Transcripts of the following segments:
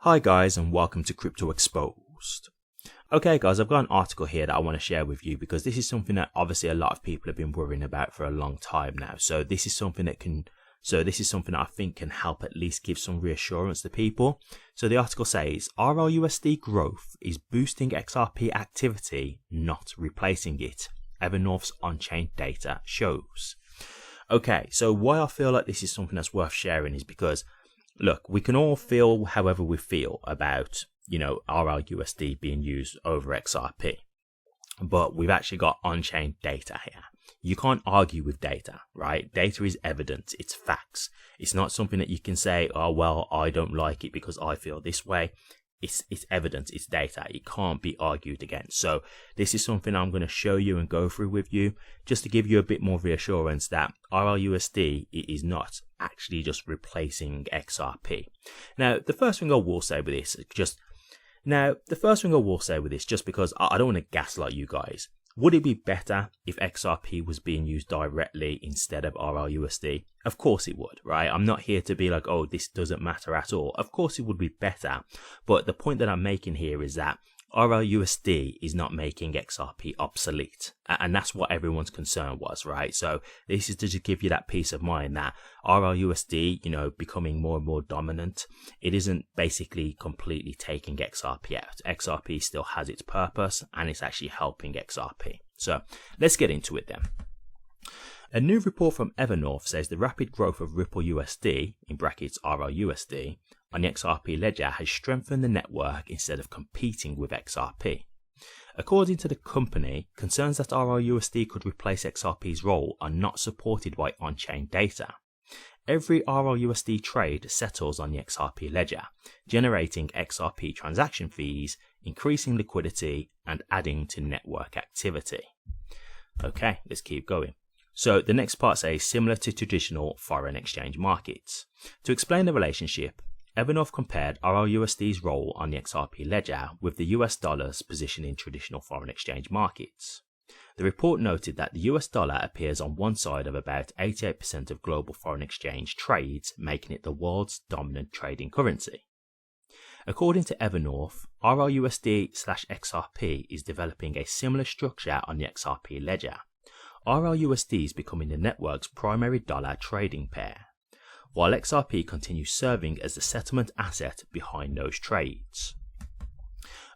Hi guys, and welcome to Crypto Exposed. Okay guys, I've got an article here that I want to share with you because this is something that obviously a lot of people have been worrying about for a long time now. So this is something that I think can help at least give some reassurance to people. So the article says RLUSD growth is boosting XRP activity, not replacing it. Evernorth's on-chain data shows. Okay, so why I feel like this is something that's worth sharing is because look, we can all feel however we feel about, RLUSD being used over XRP. But we've actually got on-chain data here. You can't argue with data, right? Data is evidence. It's facts. It's not something that you can say, oh, well, I don't like it because I feel this way. It's evidence. It's data. It can't be argued against. So this is something I'm going to show you and go through with you just to give you a bit more reassurance that RLUSD is not actually just replacing XRP. Now, the first thing I will say with this, just because I don't want to gaslight you guys, would it be better if XRP was being used directly instead of RLUSD? Of course it would, right? I'm not here to be like, oh, this doesn't matter at all. Of course it would be better. But the point that I'm making here is that RLUSD is not making XRP obsolete. And that's what everyone's concern was, right? So this is to just give you that peace of mind that RLUSD, becoming more and more dominant, it isn't basically completely taking XRP out. XRP still has its purpose and it's actually helping XRP. So let's get into it then. A new report from Evernorth says the rapid growth of Ripple USD, in brackets RLUSD, on the XRP ledger has strengthened the network instead of competing with XRP. According to the company, concerns that RLUSD could replace XRP's role are not supported by on-chain data. Every RLUSD trade settles on the XRP ledger, generating XRP transaction fees, increasing liquidity, and adding to network activity. Okay, let's keep going. So the next part says similar to traditional foreign exchange markets. To explain the relationship, Evernorth compared RLUSD's role on the XRP ledger with the US dollar's position in traditional foreign exchange markets. The report noted that the US dollar appears on one side of about 88% of global foreign exchange trades, making it the world's dominant trading currency. According to Evernorth, RLUSD/XRP is developing a similar structure on the XRP ledger. RLUSD is becoming the network's primary dollar trading pair, while XRP continues serving as the settlement asset behind those trades.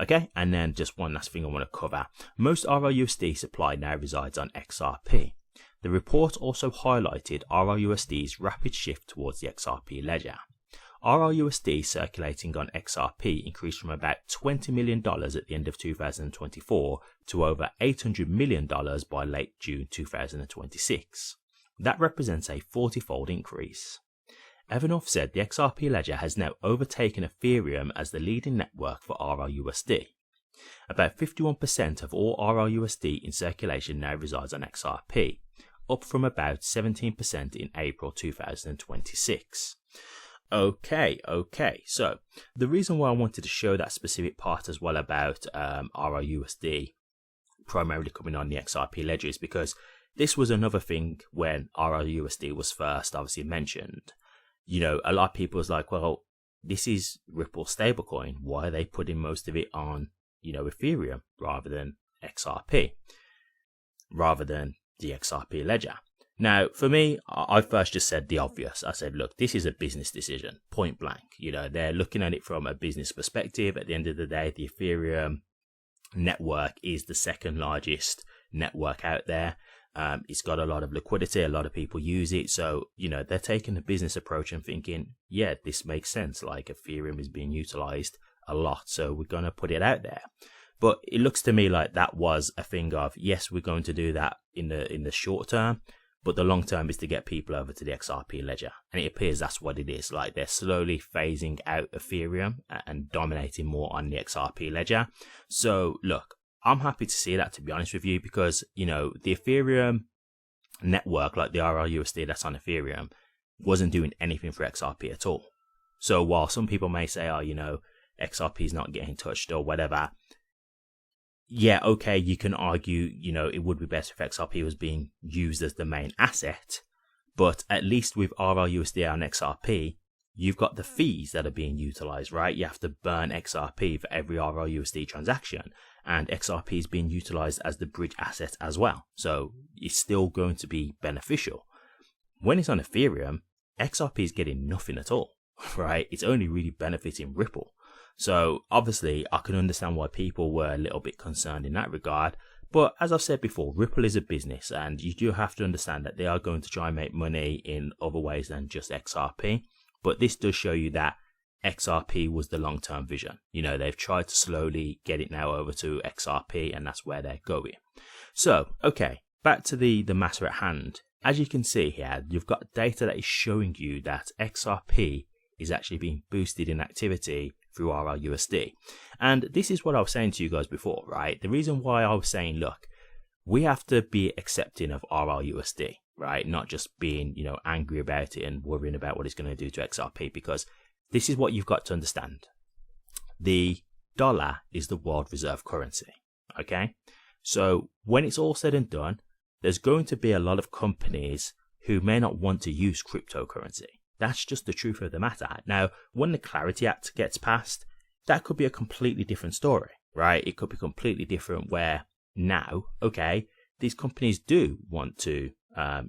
Okay, and then just one last thing I want to cover. Most RLUSD supply now resides on XRP. The report also highlighted RLUSD's rapid shift towards the XRP ledger. RLUSD circulating on XRP increased from about $20 million at the end of 2024 to over $800 million by late June 2026. That represents a 40-fold increase. Evernorth said the XRP ledger has now overtaken Ethereum as the leading network for RLUSD. About 51% of all RLUSD in circulation now resides on XRP, up from about 17% in April 2026. Okay, so the reason why I wanted to show that specific part as well about RLUSD primarily coming on the XRP ledger is because this was another thing when RLUSD was first obviously mentioned. A lot of people was like, well, this is Ripple stablecoin. Why are they putting most of it on, Ethereum rather than XRP, rather than the XRP ledger? Now, for me, I first just said the obvious. I said, look, this is a business decision, point blank. They're looking at it from a business perspective. At the end of the day, the Ethereum network is the second largest network out there. It's got a lot of liquidity. A lot of people use it. So, they're taking a business approach and thinking, yeah, this makes sense. Like Ethereum is being utilized a lot. So we're going to put it out there. But it looks to me like that was a thing of, yes, we're going to do that in the short term. But the long term is to get people over to the XRP ledger. And it appears that's what it is. Like they're slowly phasing out Ethereum and dominating more on the XRP ledger. So look, I'm happy to see that, to be honest with you, because, the Ethereum network, like the RLUSD that's on Ethereum, wasn't doing anything for XRP at all. So while some people may say, oh, XRP is not getting touched or whatever, yeah, okay, you can argue, it would be better if XRP was being used as the main asset, but at least with RLUSD on XRP, you've got the fees that are being utilized, right? You have to burn XRP for every RLUSD transaction, and XRP is being utilized as the bridge asset as well. So it's still going to be beneficial. When it's on Ethereum, XRP is getting nothing at all, right? It's only really benefiting Ripple. So obviously I can understand why people were a little bit concerned in that regard. But as I've said before, Ripple is a business, and you do have to understand that they are going to try and make money in other ways than just XRP. But this does show you that XRP was the long-term vision. You know, they've tried to slowly get it now over to XRP, and that's where they're going. So, okay, back to the matter at hand. As you can see here, you've got data that is showing you that XRP is actually being boosted in activity through RLUSD. And this is what I was saying to you guys before, right? The reason why I was saying, look, we have to be accepting of RLUSD, right? Not just being, you know, angry about it and worrying about what it's going to do to XRP, because this is what you've got to understand. The dollar is the world reserve currency, okay? So when it's all said and done, there's going to be a lot of companies who may not want to use cryptocurrency. That's just the truth of the matter. Now, when the Clarity Act gets passed, that could be a completely different story, right? It could be completely different where now, okay, these companies do want to,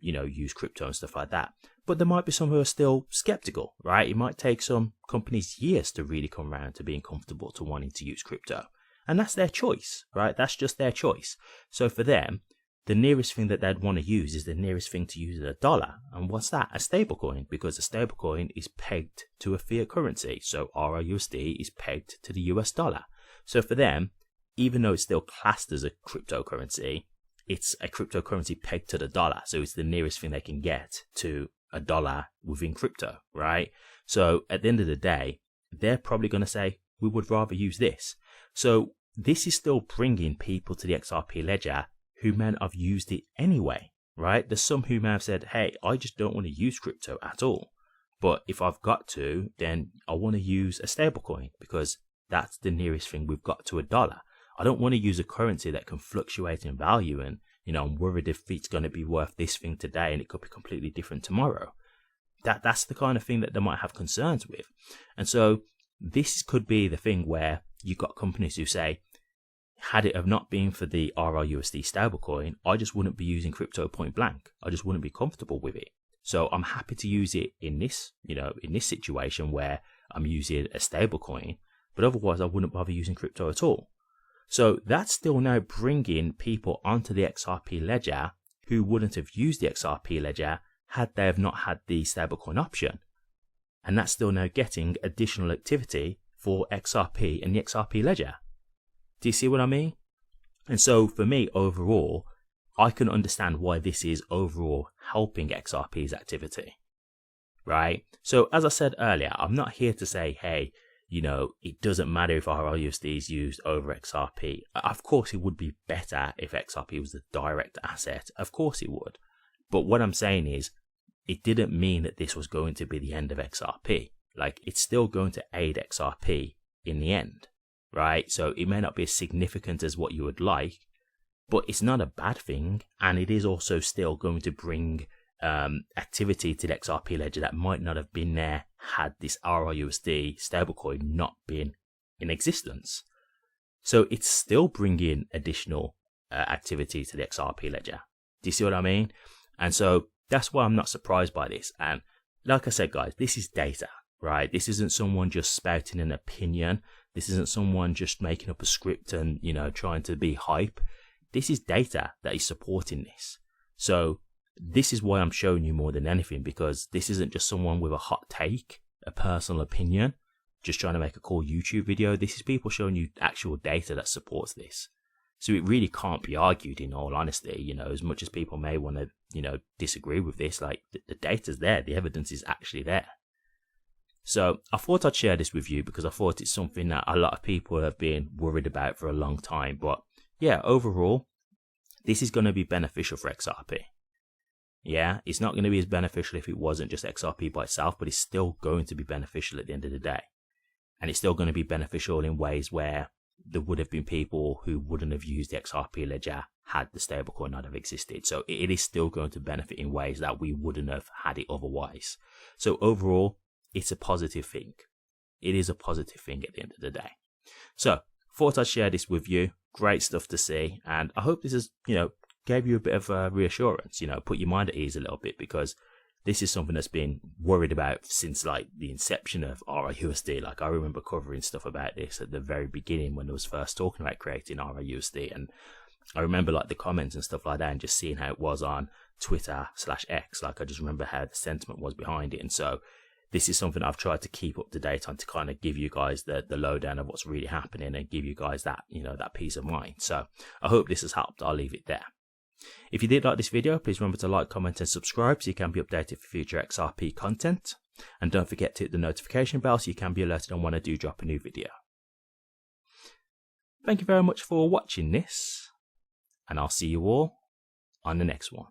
use crypto and stuff like that. But there might be some who are still skeptical, right? It might take some companies years to really come around to being comfortable to wanting to use crypto. And that's their choice, right? That's just their choice. So for them, the nearest thing that they'd want to use is the nearest thing to use a dollar. And what's that? A stablecoin, because a stablecoin is pegged to a fiat currency. So RLUSD is pegged to the US dollar. So for them, even though it's still classed as a cryptocurrency, it's a cryptocurrency pegged to the dollar. So it's the nearest thing they can get to a dollar within crypto, right? So at the end of the day, they're probably going to say, we would rather use this. So this is still bringing people to the XRP ledger who may not have used it anyway, right? There's some who may have said, hey, I just don't want to use crypto at all. But if I've got to, then I want to use a stablecoin because that's the nearest thing we've got to a dollar. I don't want to use a currency that can fluctuate in value and, I'm worried if it's going to be worth this thing today and it could be completely different tomorrow. That's the kind of thing that they might have concerns with. And so this could be the thing where you've got companies who say, had it have not been for the RLUSD stablecoin, I just wouldn't be using crypto point blank. I just wouldn't be comfortable with it. So I'm happy to use it in this, in this situation where I'm using a stablecoin, but otherwise I wouldn't bother using crypto at all. So that's still now bringing people onto the XRP ledger who wouldn't have used the XRP ledger had they have not had the stablecoin option. And that's still now getting additional activity for XRP and the XRP ledger. Do you see what I mean? And so for me, overall, I can understand why this is overall helping XRP's activity, right? So as I said earlier, I'm not here to say, hey, it doesn't matter if RLUSD is used over XRP. Of course, it would be better if XRP was the direct asset. Of course it would. But what I'm saying is, it didn't mean that this was going to be the end of XRP. Like, it's still going to aid XRP in the end, right? So it may not be as significant as what you would like, but it's not a bad thing. And it is also still going to bring activity to the XRP ledger that might not have been there had this RLUSD stablecoin not been in existence. So it's still bringing additional activity to the XRP ledger. Do you see what I mean? And so that's why I'm not surprised by this. And like I said, guys, this is data, right? This isn't someone just spouting an opinion. This isn't someone just making up a script and, trying to be hype. This is data that is supporting this. So this is why I'm showing you more than anything, because this isn't just someone with a hot take, a personal opinion, just trying to make a cool YouTube video. This is people showing you actual data that supports this. So it really can't be argued, in all honesty, as much as people may want to, disagree with this, like the data's there, the evidence is actually there. So I thought I'd share this with you because I thought it's something that a lot of people have been worried about for a long time. But yeah, overall, this is going to be beneficial for XRP. Yeah, it's not going to be as beneficial if it wasn't just XRP by itself, but it's still going to be beneficial at the end of the day. And it's still going to be beneficial in ways where there would have been people who wouldn't have used the XRP ledger had the stablecoin not have existed. So it is still going to benefit in ways that we wouldn't have had it otherwise. So overall, it's a positive thing. It is a positive thing at the end of the day. So, thought I'd share this with you. Great stuff to see, and I hope this has, gave you a bit of reassurance, put your mind at ease a little bit, because this is something that's been worried about since like the inception of RLUSD. Like, I remember covering stuff about this at the very beginning when it was first talking about creating RLUSD, and I remember like the comments and stuff like that, and just seeing how it was on Twitter/X. Like, I just remember how the sentiment was behind it, and so this is something I've tried to keep up to date on, to kind of give you guys the lowdown of what's really happening and give you guys that, that peace of mind. So I hope this has helped. I'll leave it there. If you did like this video, please remember to like, comment and subscribe so you can be updated for future XRP content. And don't forget to hit the notification bell so you can be alerted on when I do drop a new video. Thank you very much for watching this, and I'll see you all on the next one.